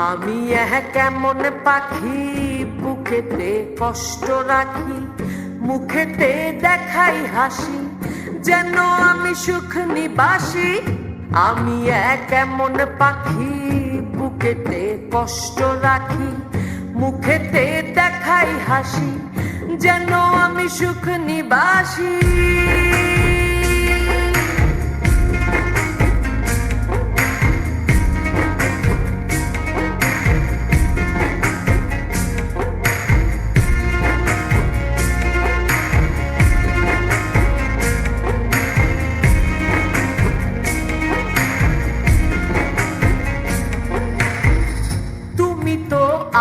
আমি কেমন পাখি বুকেতে কষ্ট রাখি, মুখেতে দেখাই হাসি, যেন আমি সুখ নিবাসী। আমি কেমন পাখি বুকেতে কষ্ট রাখি, মুখেতে দেখাই হাসি, যেন আমি সুখ নিবাসী।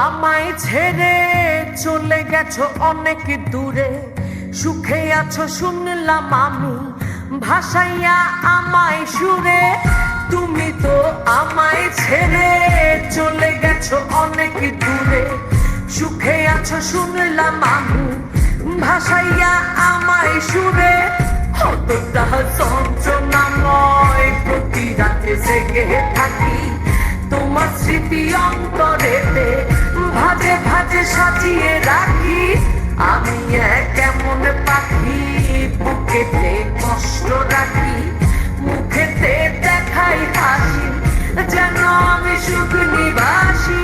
আমায় ছেড়ে চলে গেছো অনেক দূরে, সুখে আছো শুনলাম আমি, ভাসাইয়া আমায় সুরে। তুমি তো আমায় ছেড়ে চলে গেছো অনেক দূরে, সুখে আছো শুনলাম আমি, ভাসাইয়া আমায় সুরে। কতটা যন্ত্রণাময় প্রতি রাতে জেগে থাকি, তোমার স্মৃতি অন্তরেতে ভাজে ভাজে সাজিয়ে রাখি। আমি কেমন পাখি বুকেতে কষ্ট রাখি, মুখেতে দেখাই হাসি, যেন আমি সুখ নিবাসী।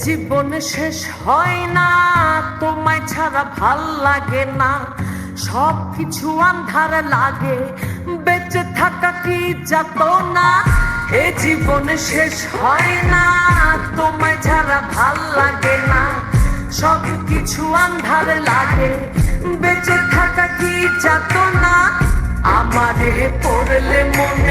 জীবন শেষ হয় না, তোমায় ছাড়া ভাল লাগে না, সব কিছু আন্ধার লাগে, বেঁচে থাকা কি যাতনা। এ জীবন শেষ হয় না, তোমায় ছাড়া ভাল লাগে না, সব কিছু আন্ধার লাগে, বেঁচে থাকা কি যাতনা। আমারে পড়লে মন